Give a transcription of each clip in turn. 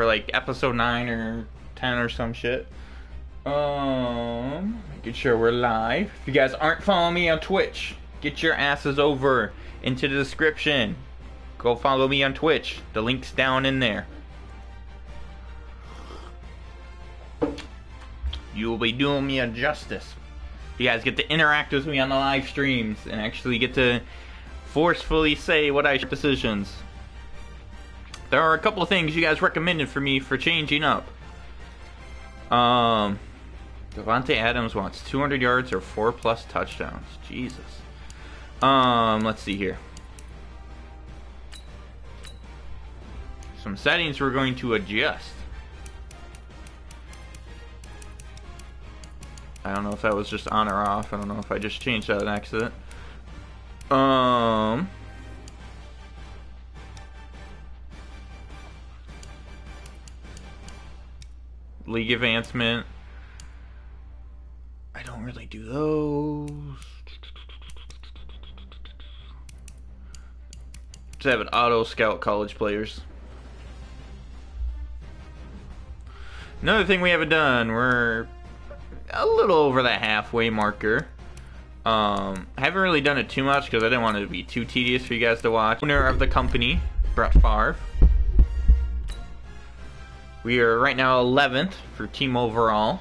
for like episode 9 or 10 or some shit. Making sure we're live. If you guys aren't following me on Twitch, get your asses over into the description. Go follow me on Twitch. The link's down in there. You will be doing me a justice. You guys get to interact with me on the live streams and actually get to forcefully say what I should decisions. There are a couple of things you guys recommended for me for changing up. Devontae Adams wants 200 yards or 4+ touchdowns. Jesus. Let's see here. Some settings we're going to adjust. I don't know if that was just on or off. I don't know if I just changed that on accident. League advancement. I don't really do those. Just have it auto scout college players. Another thing we haven't done, we're a little over that halfway marker. I haven't really done it too much because I didn't want it to be too tedious for you guys to watch. Owner of the company, Brett Favre. We are right now 11th for team overall.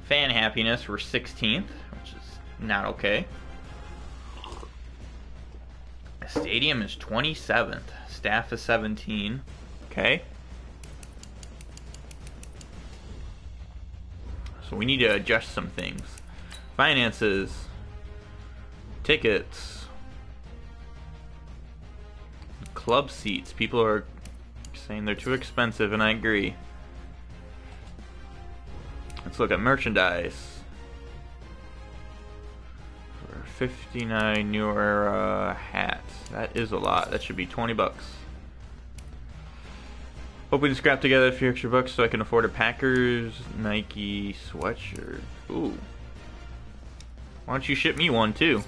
Fan happiness, we're 16th, which is not okay. Stadium is 27th. Staff is 17. Okay. So we need to adjust some things. Finances. Tickets. Club seats. People are saying they're too expensive, and I agree. Let's look at merchandise. For 59 New Era hats. That is a lot. That should be 20 bucks. Hoping to scrap together a few extra bucks so I can afford a Packers Nike sweatshirt. Ooh. Why don't you ship me one too?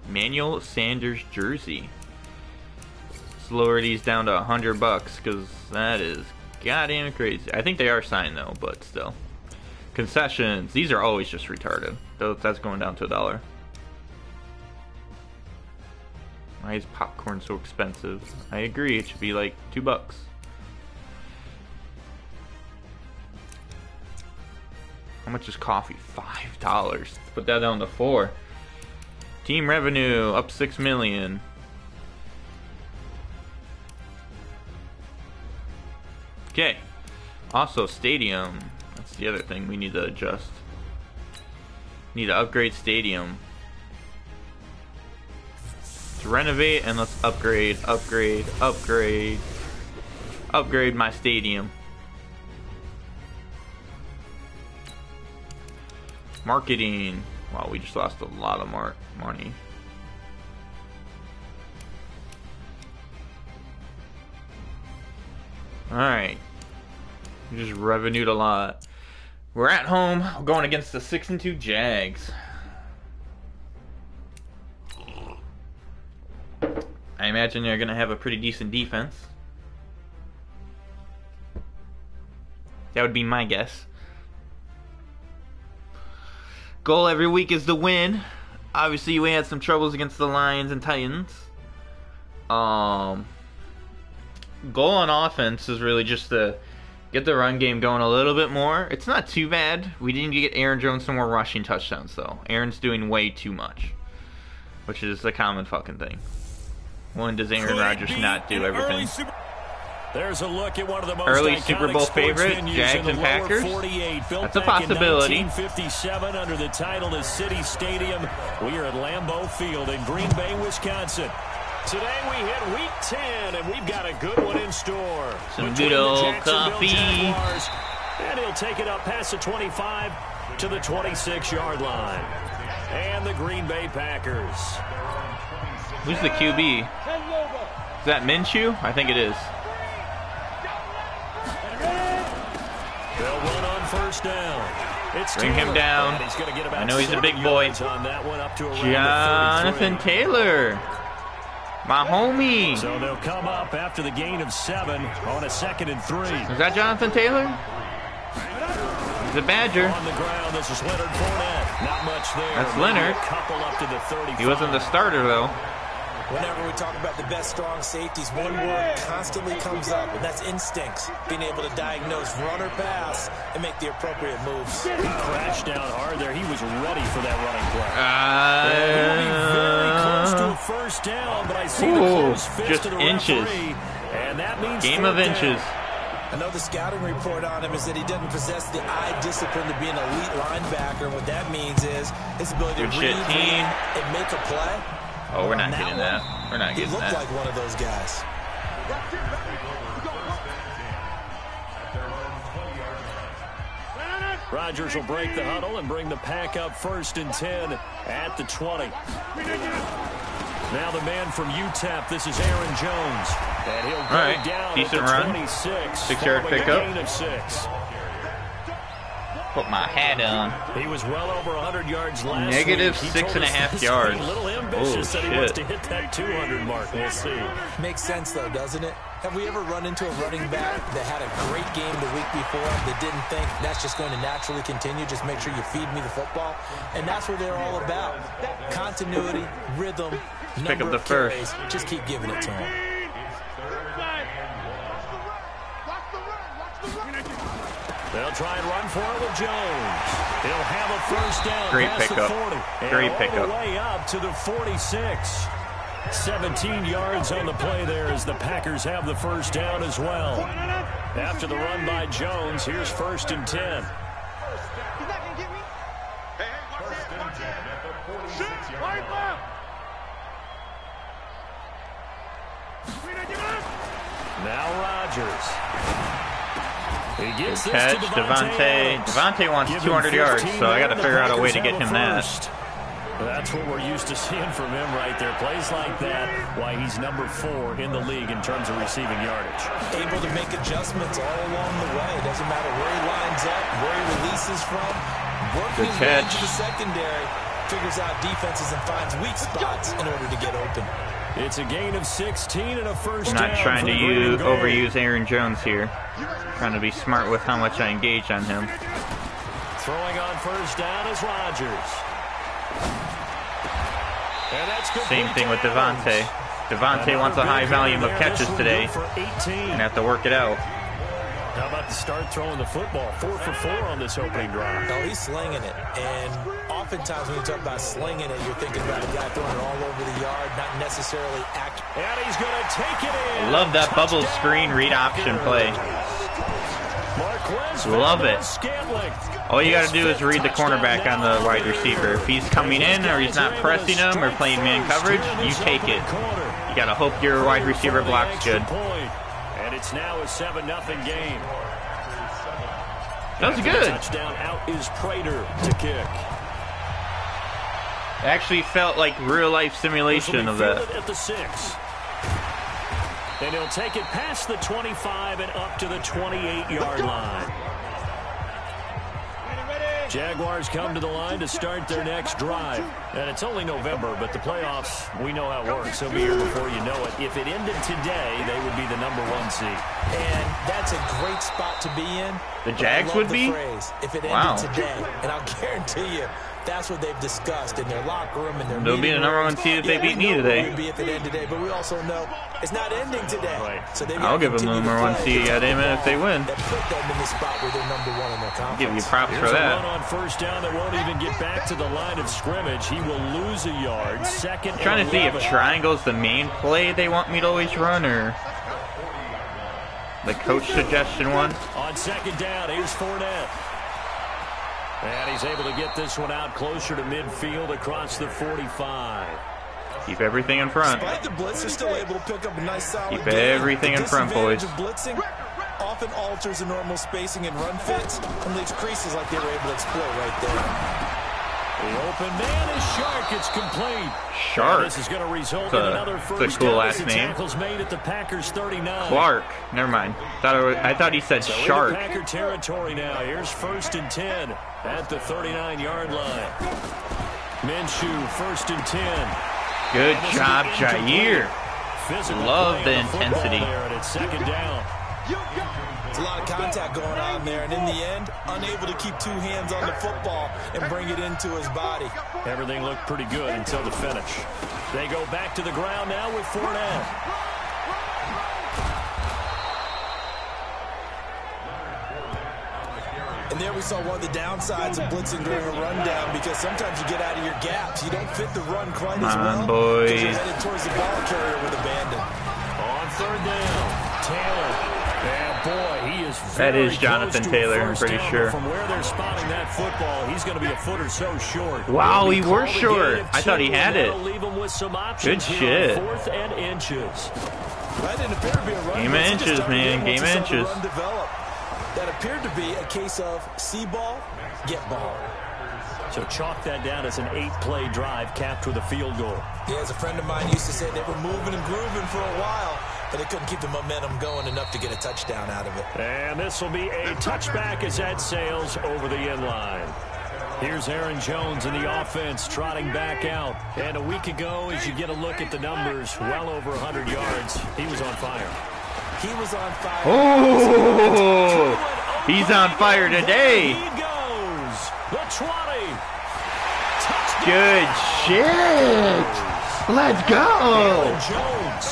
Manuel Sanders jersey. Let's lower these down to 100 bucks because that is goddamn crazy. I think they are signed though, but still. Concessions. These are always just retarded. That's going down to $1. Why is popcorn so expensive? I agree, it should be like $2. How much is coffee? $5. Put that down to 4. Team revenue up 6 million. Okay. Also stadium. That's the other thing we need to adjust. Need to upgrade stadium. Let's renovate and let's upgrade my stadium. Marketing. Wow, we just lost a lot of money. Alright. We just revenued a lot. We're at home going against the 6-2 Jags. I imagine they're going to have a pretty decent defense. That would be my guess. Goal every week is the win. Obviously, we had some troubles against the Lions and Titans. Goal on offense is really just to get the run game going a little bit more. It's not too bad. We didn't get Aaron Jones some more rushing touchdowns, though. Aaron's doing way too much, which is a common fucking thing. When does Aaron Rodgers not do everything? There's a look at one of the most early Super Bowl favorite, Jags and Packers. That's a possibility. 1957 under the title of City Stadium. We are at Lambeau Field in Green Bay, Wisconsin. Today we hit week 10, and we've got a good one in store. Some good old coffee. Jaguars, and he'll take it up past the 25 to the 26-yard line. And the Green Bay Packers. Who's the QB? Is that Minshew? I think it is. They'll run on first down. Bring him down. I know he's a big boy. Jonathan Taylor. My homie. So they'll come up after the gain of 7 on a 2nd and 3. Is that Jonathan Taylor? He's a Badger. On the ground, this is Leonard Fournette. Not much there. That's Leonard. A couple up to the 35. He wasn't the starter, though. Whenever we talk about the best strong safeties, one word constantly comes up, and that's instincts. Being able to diagnose run or pass and make the appropriate moves. He crashed down hard there. He was ready for that running play. He'll be very close to a first down, but I see the close fist just to the inches. referee, and that means Game of inches. I know the scouting report on him is that he doesn't possess the eye discipline to be an elite linebacker. What that means is his ability to read and make a play. Oh, we're not getting that. We're not getting that. He looked like one of those guys. Rodgers will break the huddle and bring the pack up 1st and 10 at the 20. Now the man from UTEP, this is Aaron Jones. And he'll go down decent at the run. 26. 6-yard pickup. Gain of 6. Put my hat on. He was well over 100 yards last Negative week. 6.5 yards. A little ambitious that he wants to shit. hit that 200 mark. We'll see. Makes sense, though, doesn't it? Have we ever run into a running back that had a great game the week before that didn't think that's just going to naturally continue? Just make sure you feed me the football. And that's what they're all about. Continuity, rhythm, Pick up the carries. first. Just keep giving it to him. They'll try and run for it with Jones. He'll have a first down. Great past pickup. The 40. Great all pickup. the way up to the 46. 17 yards on the play there as the Packers have the first down as well. After the run by Jones, here's 1st and 10. Now Rodgers. He gets Good this catch, to Devontae. Devontae wants Give him 200 yards, 15 so I got to there, figure out a way the to get Packers him have a that. first. That's what we're used to seeing from him right there. Plays like that, why he's number 4 in the league in terms of receiving yardage. Able to make adjustments all along the way. It doesn't matter where he lines up, where he releases from. Working his way into the secondary, figures out defenses and finds weak spots in order to get open. It's a gain of 16 and a first I'm down. not trying to overuse Aaron Jones here. Trying to be smart with how much I engage on him. Throwing on first down is Rodgers. And that's Same thing with Devontae. Devontae wants a high volume of catches today. Gonna have to work it out. How about to start throwing the football? 4 for 4 on this opening drive. No, he's slinging it. And oftentimes when you talk about slinging it, you're thinking about a guy throwing it all over the yard, not necessarily accurate. And he's going to take it in. I love that bubble screen read option play. Love it. All you got to do is read the cornerback on the wide receiver. If he's coming in or he's not pressing him or playing man coverage, you take it. You got to hope your wide receiver block's good. And it's now a 7-0 game. That was good. Touchdown out is Prater to kick. It actually felt like real life simulation of that. At the 6. And he'll take it past the 25 and up to the 28-yard line. Jaguars come to the line to start their next drive. And it's only November, but the playoffs, we know how it works. They'll be here before you know it. If it ended today, they would be the number 1 seed. And that's a great spot to be in. The Jags would be? If it ended today. And I'll guarantee you, that's what they've discussed in their locker room and their They'll be the number 1 seed if they beat me today. Be at the end today, but we also know it's not ending today. Right. So I'll give them the number 1 seed, if they win. That put them in the spot where they're number 1 in their conference. Give you props Here's for a run that. on first down that won't even get back to the line of scrimmage. He will lose a yard. Second. I'm trying to see if triangle's the main play they want me to always run or the coach suggestion one. On second down, here's Fournette. And he's able to get this one out closer to midfield across the 45. Keep everything in front. Despite the blitz, they're still able to pick up a nice solid Keep gain. everything in front, boys. The blitzing often alters the normal spacing and run fits and leaves creases like they were able to exploit right there. The open man is Shark. It's complete. Shark. This is going to result in another first That's a cool down last as the name. tackle's made at the Packers 39. Clark. Never mind. I thought he said So Shark. into Packer territory now. Here's 1st and 10 at the 39-yard line. Minshew, 1st and 10. Good job, Jair. physical Love play the on football intensity. there, and it's second down. There's a lot of contact going on there, and in the end, unable to keep two hands on the football and bring it into his body. Everything looked pretty good until the finish. They go back to the ground now with Fournette. And there we saw one of the downsides of blitzing during a rundown, because sometimes you get out of your gaps. You don't fit the run quite as well. Boys. Because you're headed towards the ball carrier with abandon. On third down, Taylor. And boy, he is That very is Jonathan close to a Taylor, I'm first pretty down, sure. but from where they're spotting that football, he's going to be a foot or so short. Wow, he They'll were call the short. gain of I thought he 2, had and it. that'll leave him with some options Good here shit. on 4th and inches. That didn't appear to be a run. Game of inches, man. Game of inches. That appeared to be a case of see ball, get ball. So chalk that down as an 8-play drive capped with a field goal. Yeah, as a friend of mine used to say, they were moving and grooving for a while, but they couldn't keep the momentum going enough to get a touchdown out of it. And this will be a touchback as that sails over the end line. Here's Aaron Jones in the offense trotting back out. And a week ago, as you get a look at the numbers, well over 100 yards, he was on fire. He was on fire. Oh, he's on fire today. He goes. The 20. Touchdown. Good shit. Let's go. Aaron Jones,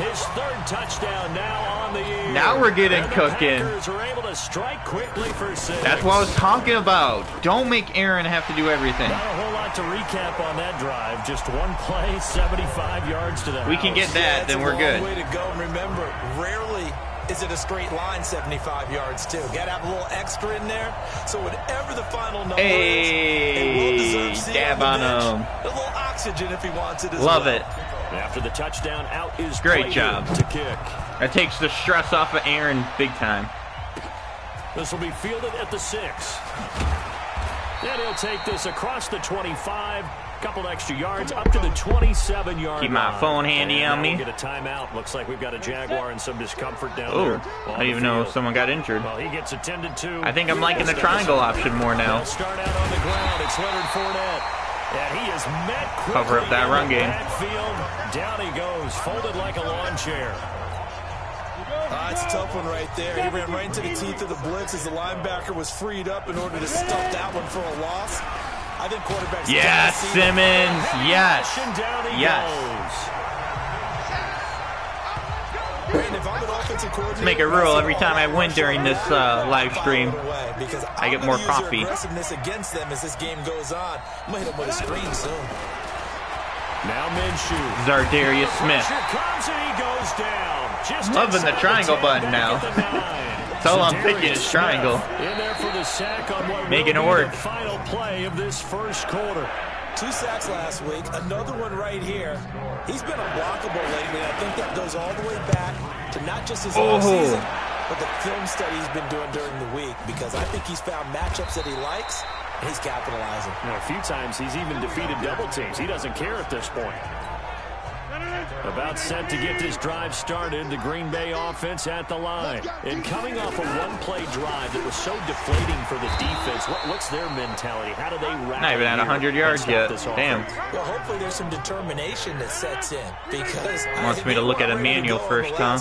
his 3rd touchdown now on the year. Now we're getting And the cooking. Packers are able to strike quickly for 6. That's what I was talking about. Don't make Aaron have to do everything. Not a whole lot to recap on that drive. Just one play, 75 yards to the We can house. get that, then we're good. Way to go. Remember, rarely is it a straight line 75 yards, too. Got to have a little extra in there. So whatever the final number is, a well-deserved seat dab on on the bench, him. a little oxygen if he wants it as Love well. it. After the touchdown, out is Great Prater job. to kick. That takes the stress off of Aaron big time. This will be fielded at the 6. And he'll take this across the 25. Couple extra yards up to the 27-yard line. Keep my phone handy And on me. We'll get a timeout. Looks like we've got a Jaguar and some discomfort down Oh, there. I didn't even know someone got injured. Well, he gets attended to. I think I'm liking the triangle option more now. They'll start out on the ground. It's Leonard Fournette. And he is met quickly Cover up that in run the game. backfield. Down he goes, folded like a lawn chair. It's a tough one right there. He ran right into the teeth of the blitz as the linebacker was freed up in order to stuff that one for a loss. I think quarterbacks... Yes, Simmons. Yes. And down he Yes. goes. Brandon, if I'm an offensive coordinator, Let's make a rule every time I win during this live stream. I get more coffee. Aggressiveness against them as this game goes on. I'm going to hit him with a screen soon. Now Minshew. Zardarius Smith. Pressure comes and he goes down. Just Loving the inside triangle 10, button back now. at the 9. That's all I'm Za'Darius thinking is Smith triangle. In there for the sack on what Making will it be work. the final play of this first quarter. 2 sacks last week, another one right here. He's been unblockable lately, and I think that goes all the way back to not just his off season, but the film study he's been doing during the week, because I think he's found matchups that he likes, and he's capitalizing. A few times he's even defeated double teams. He doesn't care at this point. About set to get this drive started, the Green Bay offense at the line. And coming off a one-play drive that was so deflating for the defense, what's their mentality? How do they rally? Not even at 100 yards yet. Damn. Well, hopefully there's some determination that sets in, because Wants me to look at a manual first, huh?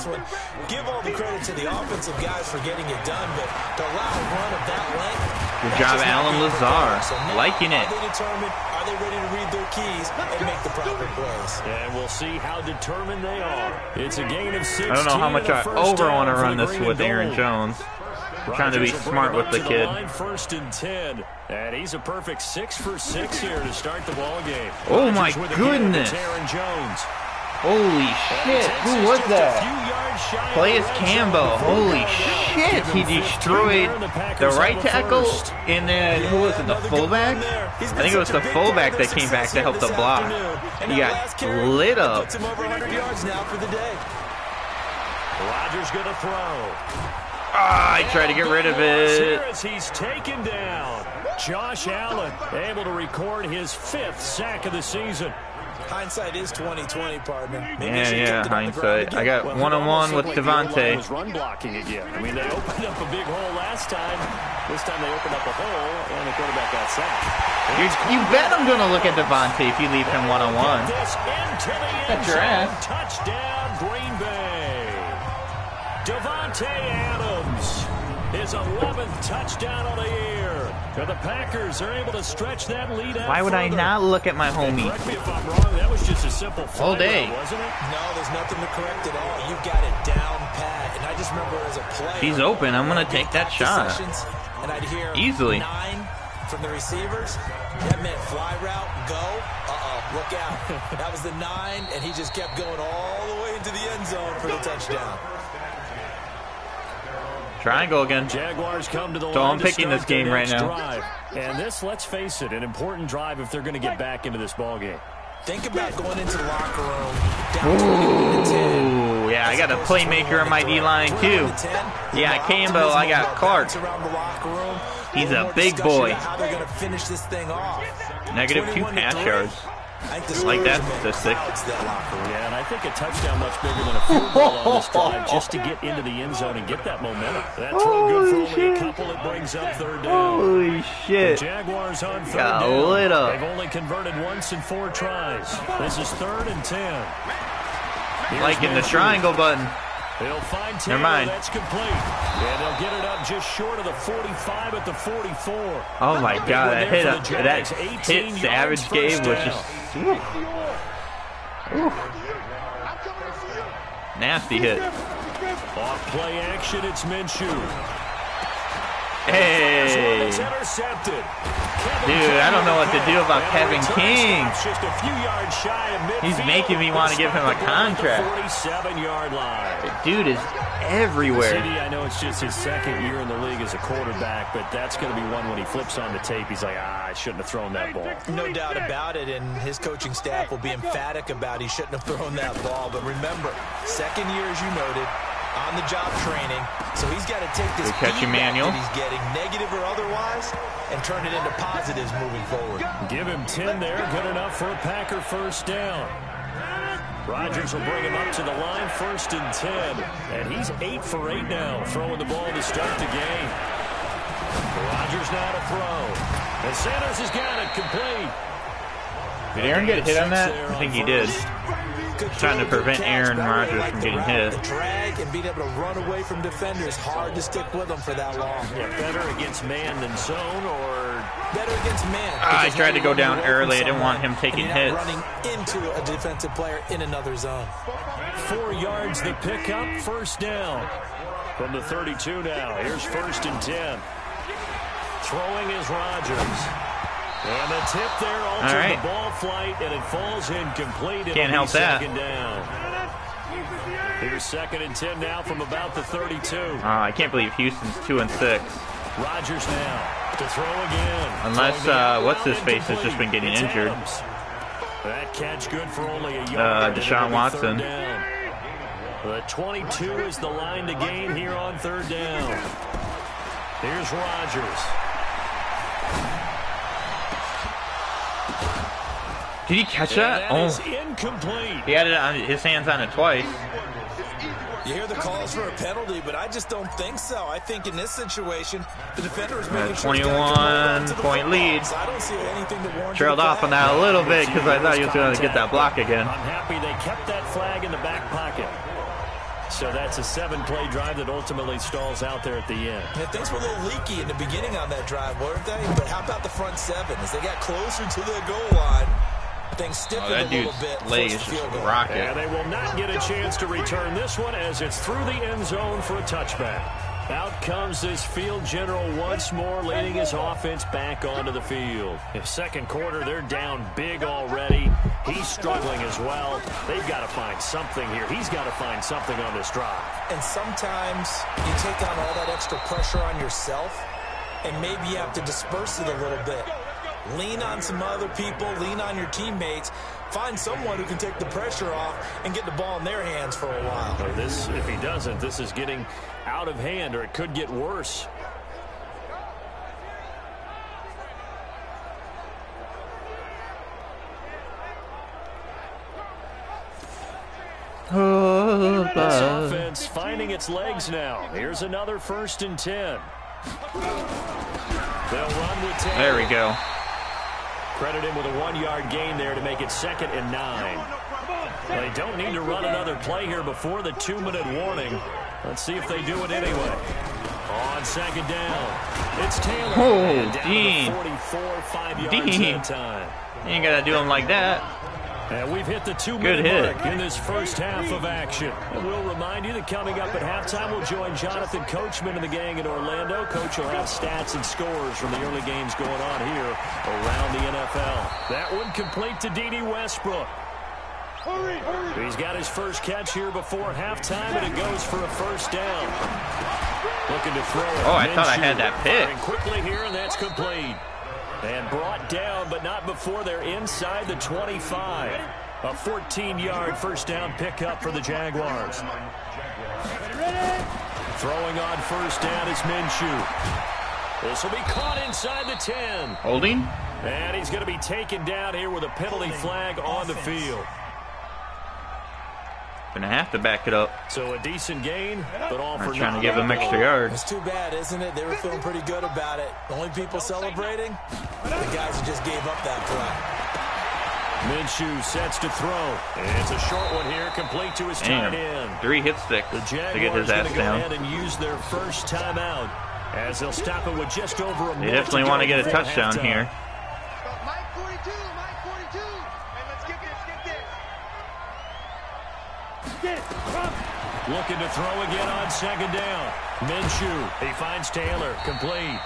Give all the credit to the offensive guys for getting it done, but to allow a run of that length. Good job, Alan Lazar. Liking it. Are they determined? Are they ready to read their keys and make the proper plays? And we'll see how determined they are. It's a gain of 16. I don't know how much I over want to run this with Aaron Jones. We're trying to be smart with the kid. First and 10. And he's a perfect 6 for 6 here to start the ball game. Oh my Rodgers with a goodness. give to Aaron Jones. Holy shit. Who was that? Players Campbell. Holy shit. He destroyed the right tackle. And then, who was it, the fullback? I think it was the fullback that came back to help the block. He got lit up. Puts him over 100 yards now for the day. Rodgers going to throw. Ah, I tried to get rid of it. As he's taken down. Josh Allen able to record his 5th sack of the season. Hindsight is 20/20, partner. Maybe Yeah, hindsight. I got one-on-one with Devontae. Was run blocking again. I mean, they opened up a big hole last time. This time they opened up a hole, and the quarterback got sacked. You bet I'm going to look at Devontae if you leave him one-on-one. This into the end That's your zone. ass. Touchdown, Davante Adams, his 11th touchdown on the year. And the Packers are able to stretch that lead out. Why would I not look at my homie? Correct me if I'm wrong, that was just a simple all day, wasn't it? No, there's nothing to correct at all. You got it down pat. And I just remember as a player, he's open. I'm gonna take that shot and I'd hear easily. 9 from the receivers. That meant fly route, go. Look out. That was the 9, and he just kept going all the way into the end zone for the touchdown. Triangle again. Jaguars come to the So line I'm picking this game right now. Drive. And this, let's face it, an important drive if they're going to get back into this ball game. Think about going into the locker room down 10. Ooh, yeah, I got a playmaker on my D-line too. Yeah, Campbell, I got Clark. He's a big boy. -2 pass yards. Like that statistic. Yeah, and I think a touchdown much bigger than a field goal on this drive just to get into the end zone and get that momentum. That throw good for only a couple. It brings up 3rd down. Holy shit. The Jaguars on 3rd got down. lit up. They've only converted once in 4 tries. This is 3rd and 10. Liking the triangle button. They'll find Taylor. Never mind. That's complete. And they'll get it up just short of the 45 at the 44. Oh my god, that hit Savage gave was just nasty hit. Off play action, it's Minshew. Hey. Intercepted. Dude, I don't know what to do about Kevin King. Just a few yards shy of midfield. He's making me want to give him a contract. 47-yard line. The dude is everywhere. CD, I know it's just his 2nd year in the league as a quarterback, but that's going to be one when he flips on the tape. He's like, I shouldn't have thrown that ball. No doubt about it, and his coaching staff will be emphatic about he shouldn't have thrown that ball. But remember, 2nd year, as you noted, on-the-job training, so he's got to take this feedback that he's getting, negative or otherwise, and turn it into positives moving forward. Give him 10 there, good enough for a Packer 1st down. Rodgers will bring him up to the line, 1st and 10, and he's 8 for 8 now, throwing the ball to start the game. Rodgers now to throw, and Sanders has got it complete. Did Aaron get hit on that? I think he did. Trying to prevent Aaron Rodgers from getting hit. Drag and being able to run away from defenders. Hard to stick with them for that long. Yeah, better against man than zone, or better against man. I tried to go down early. I didn't want him taking hits. Running into a defensive player in another zone. 4 yards the pickup, 1st down. From the 32 now. Here's 1st and 10. Throwing is Rodgers. And the tip there altered the ball flight, and it falls incomplete. Can't help that. 2nd down. Here's 2nd and 10 now from about the 32. I can't believe Houston's 2 and 6. Rodgers now to throw again. Unless what's his face has just been getting injured. That catch good for only a yard. Deshaun Watson. The 22 is the line to gain here on 3rd down. Here's Rodgers. Did he catch that? Oh, incomplete. He had it on his hands on it twice. You hear the calls for a penalty, but I just don't think so. I think in this situation, the defender is making 21-point lead. So I don't see anything to warrant. Trailed off on that a little bit because I thought he was going to get that block again. I'm happy they kept that flag in the back pocket. So that's a 7-play drive that ultimately stalls out there at the end. Yeah, things were a little leaky in the beginning on that drive, weren't they? But how about the front 7? As they got closer to the goal line, things stiffened a little bit. Leg is just rocket. And they will not get a chance to return this one as it's through the end zone for a touchback. Out comes this field general once more, leading his offense back onto the field. In 2nd quarter, they're down big already. He's struggling as well. They've got to find something here. He's got to find something on this drive. And sometimes you take on all that extra pressure on yourself, and maybe you have to disperse it a little bit. Lean on some other people, lean on your teammates, find someone who can take the pressure off and get the ball in their hands for a while. Or this, if he doesn't, this is getting out of hand, or it could get worse. This offense finding its legs now. Here's another 1st and 10. They'll run with 10. There we go. Credit him with a 1-yard gain there to make it 2nd and 9. They don't need to run another play here before the 2-minute warning. Let's see if they do it anyway. On second down, it's Taylor. Oh, down Dean. to 44, 5 yards Dean. that time. You ain't got to do him like that. And we've hit the Good two-minute hit. mark in this first half of action. And we'll remind you that coming up at halftime, we'll join Jonathan Coachman and the gang in Orlando. Coach will have stats and scores from the early games going on here around the NFL. That one complete to D.D. Westbrook. He's got his first catch here before halftime, and it goes for a first down. Looking to throw it. Oh, I thought I had that pick. Firing quickly here, and that's complete. And brought down, but not before they're inside the 25. A 14-yard first down pickup for the Jaguars. Throwing on first down is Minshew. This will be caught inside the 10. Holding? And he's going to be taken down here with a penalty flag on the field. Gonna have to back it up. So a decent gain, but all for We're trying to naught. give him extra yards. It's too bad, isn't it? They were feeling pretty good about it. The only people celebrating, the guys who just gave up that play. Minshew sets to throw. It's a short one here, complete to his tight end. 3 hit sticks The to get Jaguars his going ass to go down. ahead and use their first timeout as they'll stop it with just over a minute. They definitely want to get a before touchdown halftime. here. Mike 42, Mike 42. Hey, let's get this, get this. Get it, come. Looking to throw again on second down. Minshew, he finds Taylor, complete.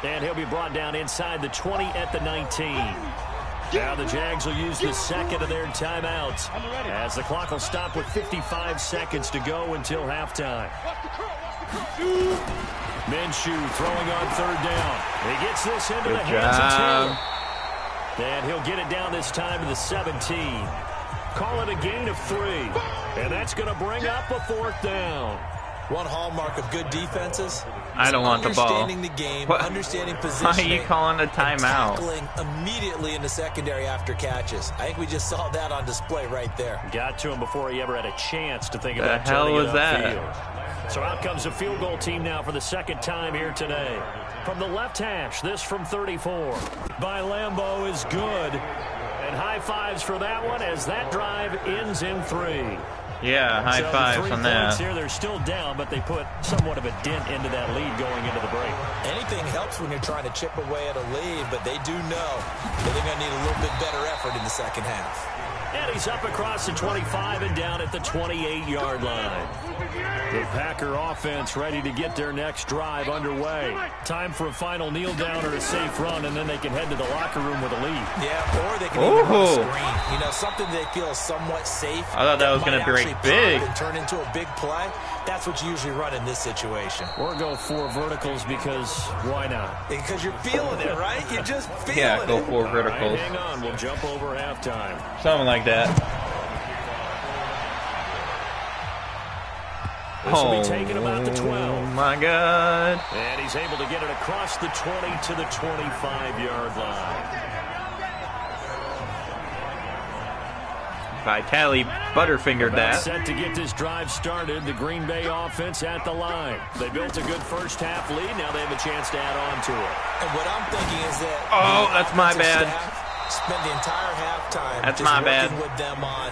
And he'll be brought down inside the 20 at the 19. Now the Jags will use the second of their timeouts as the clock will stop with 55 seconds to go until halftime. Minshew throwing on third down. He gets this into the hands of Taylor. And he'll get it down this time to the 17. Call it a gain of 3. And that's going to bring up a fourth down. One hallmark of good defenses. I don't want the ball. Understanding the game, What? understanding Why positioning. are you calling a timeout? Tackling immediately in the secondary after catches. I think we just saw that on display right there. Got to him before he ever had a chance to think The about hell turning was it that? upfield. So out comes a field goal team now for the second time here today. From the left hash, this from 34 by Lambeau is good. And high fives for that one as that drive ends in 3. Yeah, high So fives 3 on points that. here, they're still down, but they put somewhat of a dent into that lead going into the break. Anything helps when you're trying to chip away at a lead, but they do know that they're going to need a little bit better effort in the second half. And he's up across the 25 and down at the 28-yard line. The Packer offense ready to get their next drive underway. Time for a final kneel down or a safe run, and then they can head to the locker room with a lead. Yeah, or they can even run a Ooh. screen. You know, something they feel is somewhat safe. I thought that was going to break big. And turn into a big play. That's what you usually run in this situation. Or go 4 verticals because why not? Because you're feeling it, right? You're just feeling Yeah, go it. 4 All right, verticals. hang on. We'll jump over halftime. Something like that. This will be taken about the 12. Oh my God. And he's able to get it across the 20 to the 25-yard line. Vitali butterfingered About that. set to get this drive started. The Green Bay offense at the line. They built a good first half lead. Now they have a chance to add on to it. And what I'm thinking is that Oh, the that's my offensive bad. staff spent the entire halftime That's just my working bad. with them on,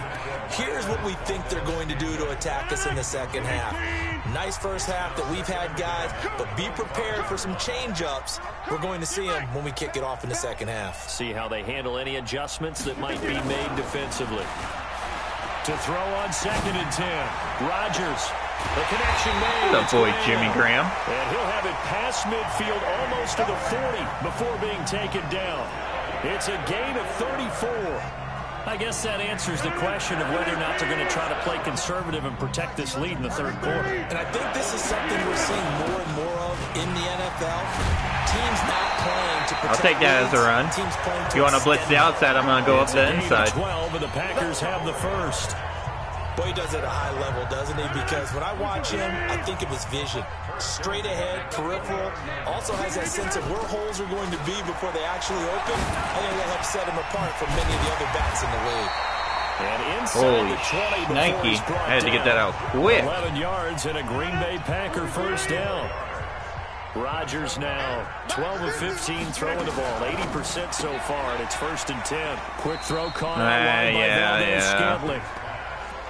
here's what we think they're going to do to attack us in the second half. Nice first half that we've had, guys, but be prepared for some change-ups. We're going to see them when we kick it off in the second half. See how they handle any adjustments that might be made defensively. To throw on second and 10. Rodgers. The connection made. The boy Jimmy Graham. And he'll have it past midfield almost to the 40 before being taken down. It's a gain of 34. I guess that answers the question of whether or not they're going to try to play conservative and protect this lead in the third quarter. And I think this is something we're seeing more and more of in the NFL. Teams not playing to protect I'll take that as a leads. run. Teams playing to You want to blitz the extend outside, I'm going to go up It's a the gain of inside. 12, and the Packers have the first. Boy, he does it at a high level, doesn't he? Because when I watch him, I think of his vision. Straight ahead, peripheral. Also has that sense of where holes are going to be before they actually open. I think that helps set him apart from many of the other backs in the league. And inside Holy the 20 before shnikey. he's brought I had to get down. that out quick. 11 yards and a Green Bay Packer first down. Rodgers now 12 of 15 throwing the ball, 80% so far, and it's first and 10. Quick throw caught out wide by Valdez Scantling.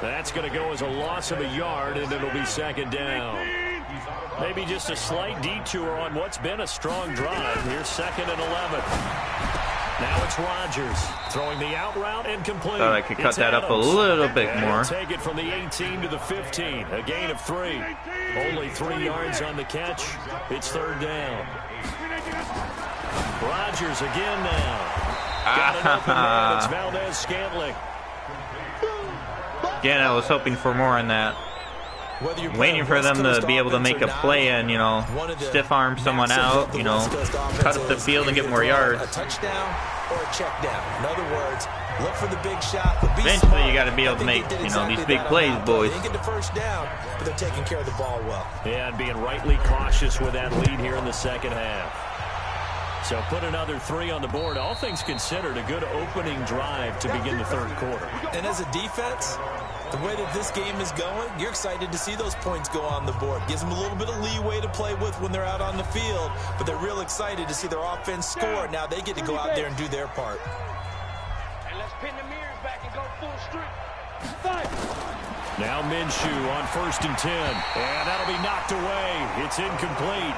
That's going to go as a loss of a yard, and it'll be second down. Maybe just a slight detour on what's been a strong drive. Here's 2nd and 11. Now it's Rodgers throwing the out route and complete. Thought I could cut that up a little bit more. Take it from the 18 to the 15. A gain of 3. Only 3 yards on the catch. It's 3rd down. Rodgers again now. Got an open man. It's Valdez-Scantling. Again, I was hoping for more on that. Waiting for them to be able to make a play and, you know, stiff arm someone out, you know, cut up the field and get more yards. A touchdown or a check down. In other words, look for the big shot. Eventually, you got to be able to make, you know, these big plays, boys. They didn't get the first down, but they're taking care of the ball well. Yeah, and being rightly cautious with that lead here in the second half. So put another 3 on the board. All things considered, a good opening drive to begin the 3rd quarter. And as a defense, the way that this game is going, you're excited to see those points go on the board. Gives them a little bit of leeway to play with when they're out on the field, but they're real excited to see their offense score. Now they get to go out there and do their part. And let's pin the mirrors back and go full street. Now Minshew on 1st and 10. And that'll be knocked away. It's incomplete.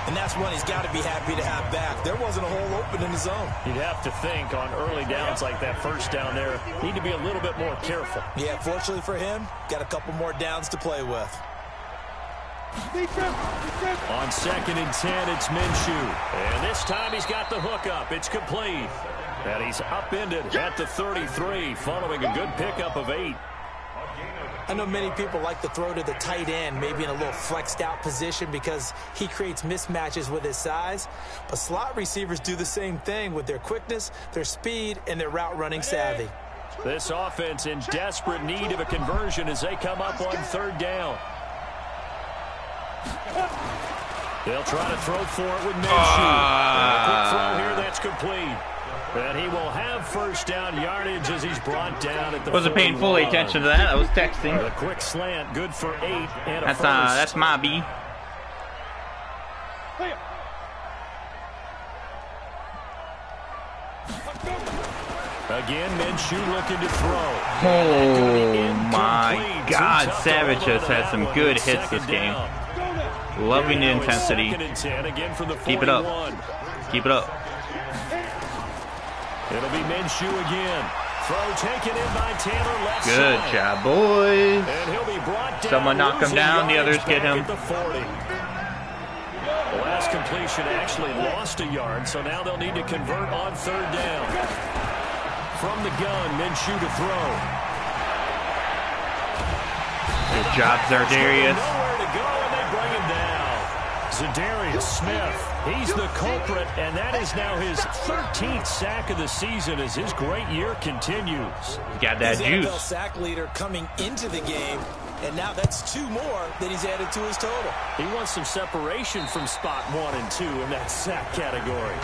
And that's one he's got to be happy to have back. There wasn't a hole open in the zone. You'd have to think on early downs like that first down there, need to be a little bit more careful. Yeah, fortunately for him, got a couple more downs to play with. On 2nd and 10, it's Minshew. And this time he's got the hook up. It's complete. And he's upended at the 33 following a good pickup of 8. I know many people like to throw to the tight end, maybe in a little flexed out position because he creates mismatches with his size. But slot receivers do the same thing with their quickness, their speed, and their route running savvy. This offense in desperate need of a conversion as they come up on 3rd down. They'll try to throw for it with Minshew. A quick throw here, that's complete. And he will have 1st down yardage as he's brought down at the Wasn't paying full attention to that. I was texting. A quick slant, good for 8 and a first. That's my B. Again, Minshew looking to throw. Oh my God, Savage has had some good hits this game. Loving the intensity. Keep it up. Keep it up. It'll be Minshew again. Throw taken in by Taylor left Good side. job, boys. And he'll be brought down. Someone knock him down, the others get him. The 40. The last completion actually lost a yard, so now they'll need to convert on 3rd down. From the gun, Minshew to throw. Good job, Zardarius. Nowhere to go, and they bring him down. Za'Darius Smith, he's the culprit, and that is now his 13th sack of the season as his great year continues. Got that He's juice. NFL sack leader coming into the game, and now that's 2 more that he's added to his total. He wants some separation from spot 1 and 2 in that sack category.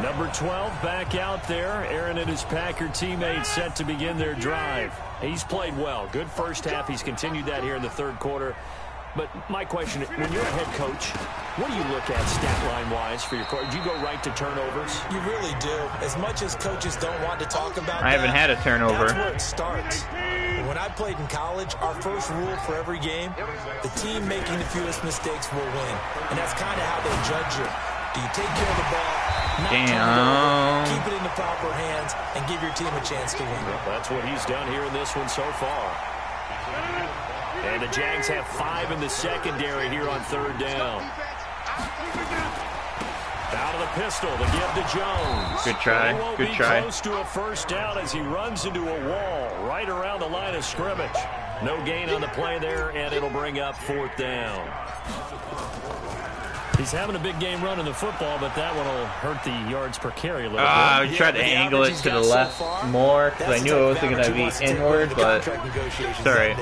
Number 12 back out there. Aaron and his Packer teammates set to begin their drive. He's played well. Good first half. He's continued that here in the 3rd quarter. But my question, when you're a head coach, what do you look at stat line-wise for your coach? Do you go right to turnovers? You really do. As much as coaches don't want to talk about I haven't had a turnover. That's where it starts. When I played in college, our first rule for every game, the team making the fewest mistakes will win. And that's kind of how they judge you. Do you take care of the ball, not turn it over, keep it in the proper hands, and give your team a chance to win? Well, that's what he's done here in this one so far. And the Jags have 5 in the secondary here on 3rd down. Out of the pistol, the give to Jones. Good try. He won't Good be try. Close to a first down as he runs into a wall right around the line of scrimmage. No gain on the play there, and it'll bring up 4th down. He's having a big game running the football, but that one will hurt the yards per carry a little bit. I tried to angle it to the left more because I knew it wasn't going to be inward, but it's all right.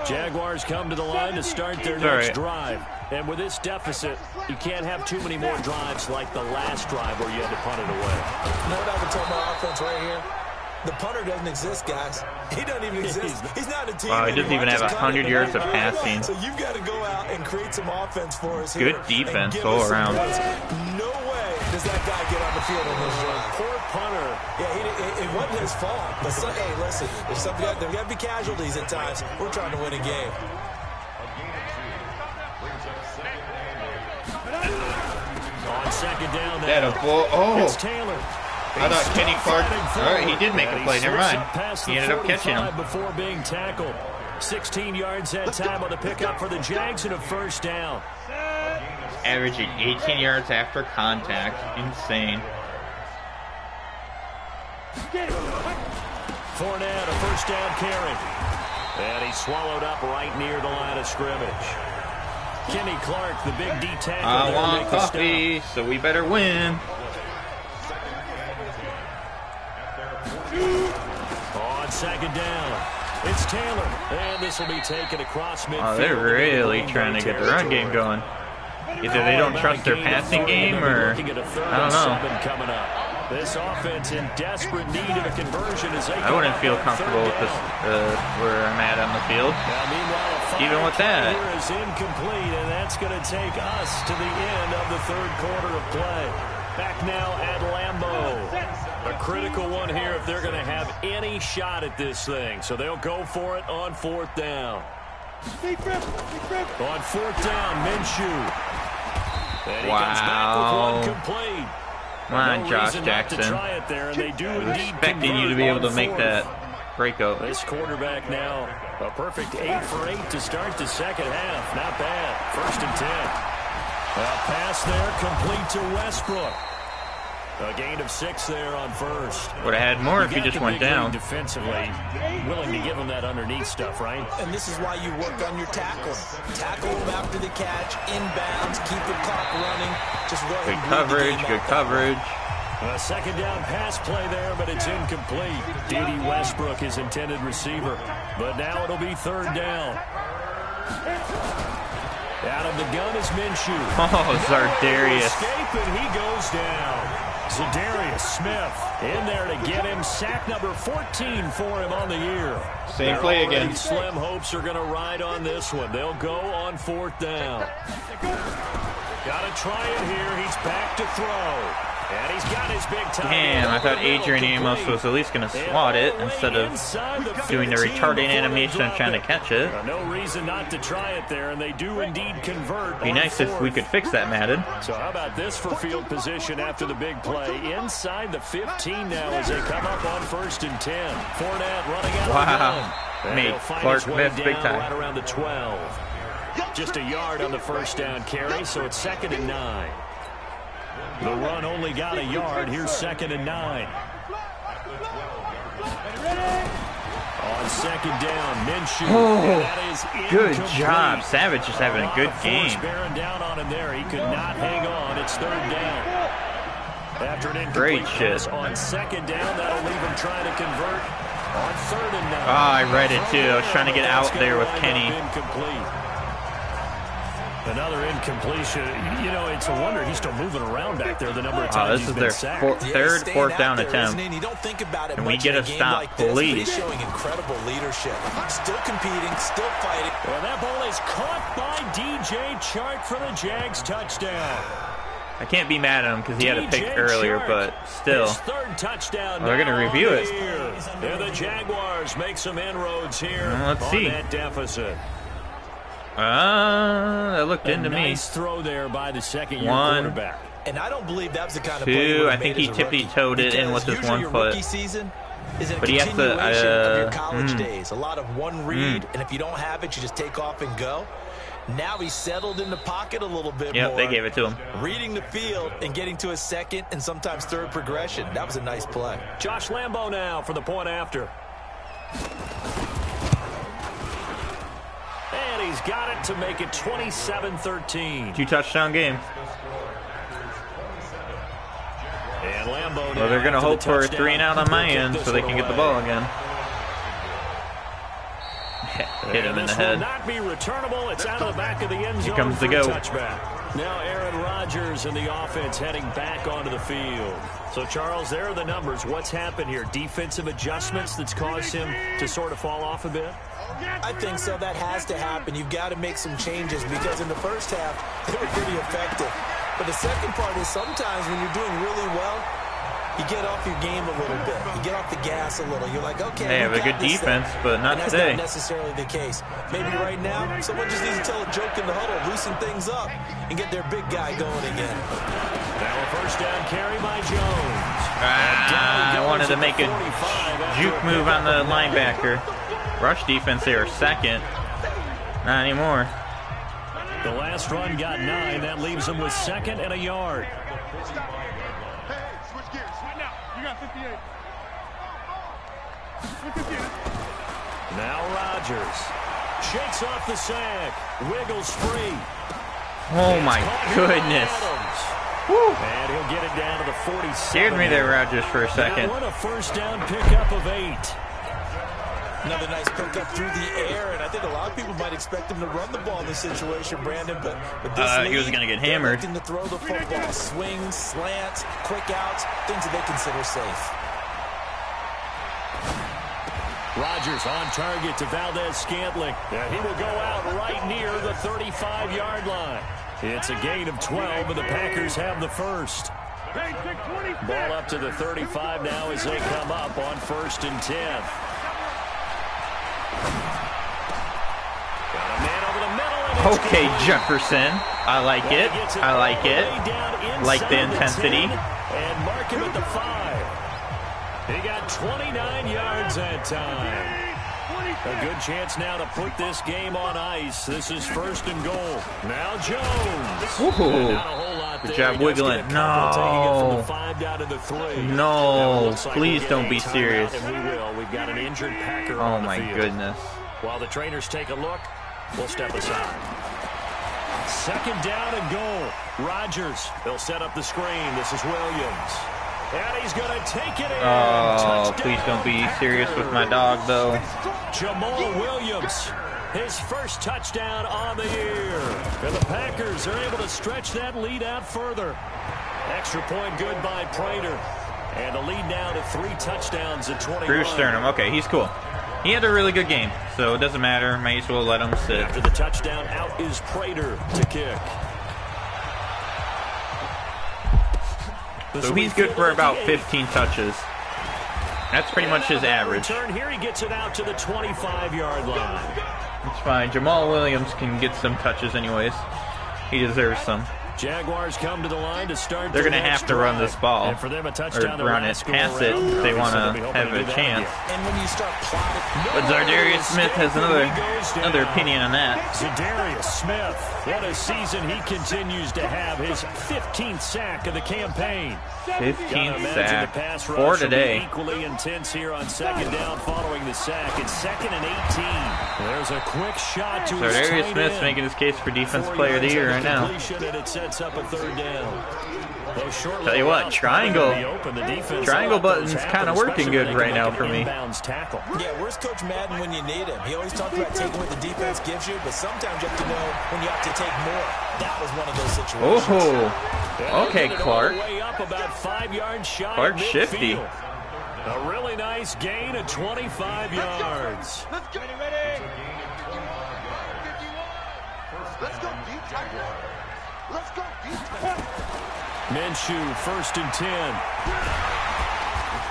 Jaguars come to the line to start their next drive. And with this deficit, you can't have too many more drives like the last drive where you had to punt it away. You know what I would tell my offense right here? The punter doesn't exist, guys. He doesn't even exist. He's not a team. Wow, he doesn't even have 100 yards of passing. So you've got to go out and create some offense for us here. Good defense all around. No way does that guy get on the field on this drive. Poor punter Yeah, it wasn't his fault. But hey, listen, there's got to be casualties at times. We're trying to win a game. On second down That now. a ball. Oh, It's Taylor. I thought Kenny Clark. All right, he did make a play. Never mind. He ended up catching him. Before being tackled. 16 yards that time on the pickup for the Jags and a first down. Averaging 18 yards after contact. Insane. Fournette, a first down carry. And he's swallowed up right near the line of scrimmage. Kenny Clark, the big D tackle. I want coffee, so we better win. On second down, it's Taylor. And this will be taken across midfield. Oh, they're really trying to get the run game going. Either they don't trust their passing game, or I don't know. Coming up. This offense in desperate need of a conversion as they I wouldn't feel comfortable with this where I'm at on the field. Even with that. Here is incomplete, and that's going to take us to the end of the third quarter of play. Back now at Lambeau. A critical one here if they're going to have any shot at this thing. So they'll go for it on fourth down. On fourth down, Minshew. And he comes back with one complete. Come on, Josh Jackson. I was expecting you to be able to make that breakout. This quarterback now, a perfect 8 for 8 to start the second half. Not bad. First and 10. A pass there, complete to Westbrook. A gain of 6 there on first. Would have had more if he just went down. Defensively, willing to give him that underneath stuff, right? And this is why you work on your tackling. Tackle him after the catch, inbounds, keep the clock running. Just go ahead. Good coverage, good coverage. A second down pass play there, but it's incomplete. D.D. Westbrook is intended receiver, but now it'll be third down. Out of the gun is Minshew. Oh, Zardarius. Escape, and he goes down. Za'Darius Smith in there to get him. Sack number 14 for him on the year. Same play again. Slim hopes are going to ride on this one. They'll go on fourth down. Got to try it here. He's back to throw. And he's got his big time. Damn, I thought Adrian Amos was at least going to swat it instead of doing the retarding animation and trying to catch it. No reason not to try it there, and they do indeed convert. Be nice if we could fix that, Madden. So how about this for field position after the big play? Inside the 15 now as they come up on first and 10. Fournette running out of the gun. Made Clark miss big time. Right around the 12. Just a yard on the first down carry, so it's second and 9. The run only got a yard. Here's second and 9. On second down, Minshew. That is good job. Savage is having a good game. Bearing down on him there. He could not hang on. It's third down. After an incomplete Great shit. pass on second down, that'll leave him trying to convert on third and 9. Oh, I read it too. I was trying to get out there with Kenny. Incomplete. Another incompletion. You know, it's a wonder he's still moving around back there the number of times this is their third fourth down attempt. You don't think about it. And we get a stop, like this, please. he's showing incredible leadership. Still competing, still fighting. Well, that ball is caught by DJ Chark for the Jags touchdown. I can't be mad at him because he had a pick earlier, but still. His third touchdown. They're going to review it. And the Jaguars make some inroads here Let's see. on that deficit. That looked into me. Nice throw there by the second-year One. quarterback. And I don't believe that was the kind of Two, play he I think he tippy-toed it in with his usually 1 your foot. rookie season is a But he has to, continuation of your college days. A lot of one read, and if you don't have it, you just take off and go. Now he's settled in the pocket a little bit more. Yep, they gave it to him. Reading the field and getting to a second and sometimes third progression. That was a nice play. Josh Lambeau now for the point after. And he's got it to make it 27-13. 2-touchdown game. And Lambeau Well, they're going to hope for a 3 and out on my end so they can get the ball again. Hit him in the head. Not be returnable. It's out of the back of the end zone. Here comes the go. Touchback. Now Aaron Rodgers and the offense heading back onto the field. So, Charles, there are the numbers. What's happened here? Defensive adjustments that's caused him to sort of fall off a bit? I think so. That has to happen. You've got to make some changes because in the first half, they were pretty effective. But the second part is sometimes when you're doing really well, you get off your game a little bit. You get off the gas a little. You're like, okay, they have a good defense, but not and today. That's not necessarily the case. Maybe right now, someone just needs to tell a joke in the huddle, loosen things up, and get their big guy going again. Now a first down carry by Jones. I wanted to make a juke move on the linebacker. Rush defense, they were second. Not anymore. The last run got 9. That leaves them with 2nd and a yard. Hey, switch gears. Right now. You got 58. Now Rodgers shakes off the sack. Wiggles free. Oh my goodness. Woo. And he'll get it down to the 47. Scared me there, Rodgers, for a second. What a first down pickup of 8. Another nice pickup through the air, and I think a lot of people might expect him to run the ball in this situation, Brandon, but this he was going to get hammered. To throw the football, swings, slants, quick outs, things that they consider safe. Rodgers on target to Valdez-Scantling. And he will go out right near the 35-yard line. It's a gain of 12, and the Packers have the first. Ball up to the 35 now as they come up on 1st and 10. Got a man over the middle. Okay, Jefferson. I like it. I like it. Like the intensity. And mark him at the 5. He got 29 yards that time. A good chance now to put this game on ice. This is 1st and goal. Now Jones. Ooh. Not a whole lot Good there. job wiggling. No. From the 5 down to the 3. No. Please don't be serious. And we will. We've got an injured Packer Oh on the my field. goodness. While the trainers take a look, we'll step aside. 2nd down and goal. Rodgers. They'll set up the screen. This is Williams. And he's going to take it in. Oh, Touchdown, please don't be serious with my Packers. dog, though. Jamal Williams, his first touchdown on the year. And the Packers are able to stretch that lead out further. Extra point good by Prater. And the lead now to 3 touchdowns at 21. Bruce Sternum. Okay, he's cool. He had a really good game, so it doesn't matter. Might as well let him sit. After the touchdown, out is Prater to kick. So he's good for about 15 touches. That's pretty much his average. Return here, he gets it out to the 25-yard line. It's fine. Jamal Williams can get some touches anyways. He deserves some. Jaguars come to the line to start. They're going to have to run this ball. And for them, a touchdown or run it, pass it, if they want to have a chance. And when you start plotting, But Zardarius Smith has another opinion on that. Za'Darius Smith, what a season he continues to have. His 15th sack of the campaign. 15th sack. 4 today. Equally intense here on 2nd down following the sack. It's 2nd and 18. There's a quick shot to Zardarius Smith's making his case for Defensive Player of the Year right now. And it sets up a 3rd down. Tell you what, triangle button's kind of working good right now for me. Yeah, where's Coach Madden when you need him? He always talks about taking what the defense gives you, but sometimes you have to know when you have to take more. That was one of those situations. Oh, okay, Clark. Clark shifty. A really nice gain of 25 yards. Let's go. Ready? Let's go deep. Let's go deep. Minshew, 1st and 10.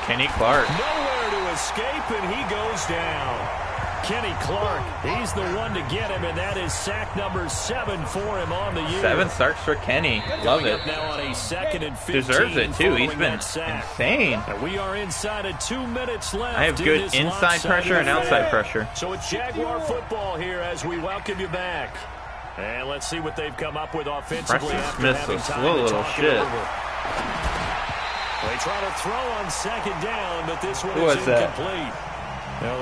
Kenny Clark. Nowhere to escape, and he goes down. Kenny Clark, he's the one to get him, and that is sack number 7 for him on the year. 7 starts for Kenny. Love it. Now on a 2nd and 15. Deserves it, too. He's been insane. And we are inside of 2 minutes left. I have good inside pressure and outside pressure. So it's Jaguar football here as we welcome you back. And let's see what they've come up with offensively. Preston Smith's a slow little shit. They try to throw on 2nd down, but this one is incomplete.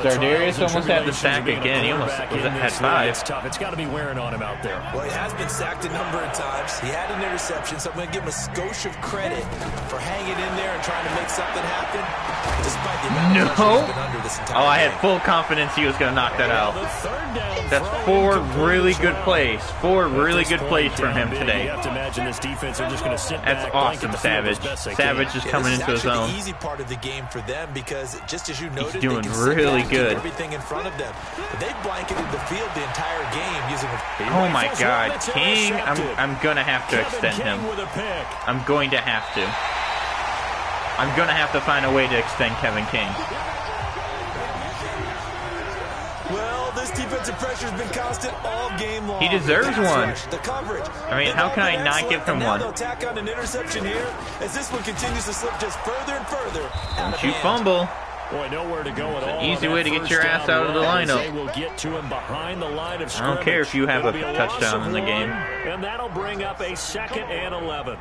Zardarius almost had the sack again. He almost had 5. It's tough. It's got to be wearing on him out there. Well, he has been sacked a number of times. He had an interception, so I'm going to give him a skosh of credit for hanging in there and trying to make something happen. Despite the amount of pressure he's been under this entire I had game. full confidence he was going to knock that out. That's 4 really good plays. 4 really good plays from him today. You have to imagine this defense are just going to sit That's back, awesome, Savage. Savage is coming into his own. The easy part of the game for them because just as you noted, He's doing they can sit really back and do good. everything in front of them. But they've blanketed the field the entire game using a Oh my God, King! I'm gonna have to extend him. I'm going to have to. I'm going to have to find a way to extend Kevin King. Well, this defensive pressure has been constant all game long. He deserves one. The coverage. I mean, how can I not give him one? They'll tack on an interception here as this one continues to slip just further and further. Don't you fumble. Boy, nowhere to go at all. Easy way to get your ass out of the lineup. They will get to him behind the line of I don't care if you have a It'll be touchdown in the loss of game. 1, and that'll bring up a 2nd and 11.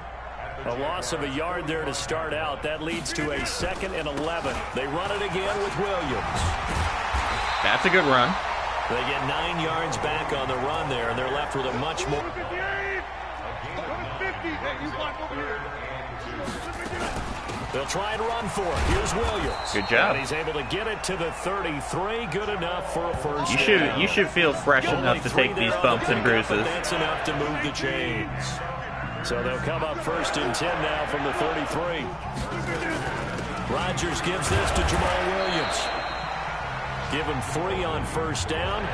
A loss of a yard there to start out. That leads to a 2nd and 11. They run it again with Williams. That's a good run. They get 9 yards back on the run there, and they're left with a much more. They'll try and run for it. Here's Williams. Good job. And he's able to get it to the 33. Good enough for a first down. You should feel fresh enough to take these bumps and bruises. That's enough to move the chains. So they'll come up 1st and 10 now from the 33. Rodgers gives this to Jamal Williams. Give him 3 on 1st down.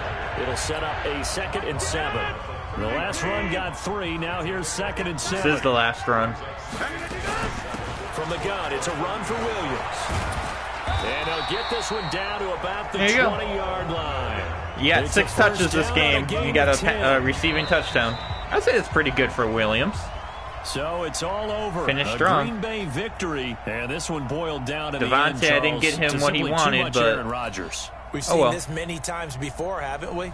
It'll set up a 2nd and 7. The last run got 3. Now here's 2nd and 7. This is the last run. From the gun, it's a run for Williams. And he'll get this one down to about the 20-yard line. You got 6 touches this game. You got a receiving touchdown. I'd say it's pretty good for Williams. So it's all over. Finished strong. Green Bay victory. And this one boiled down to Devontae, the end, I didn't get him what he wanted, but Rodgers. We've seen this many times before, haven't we?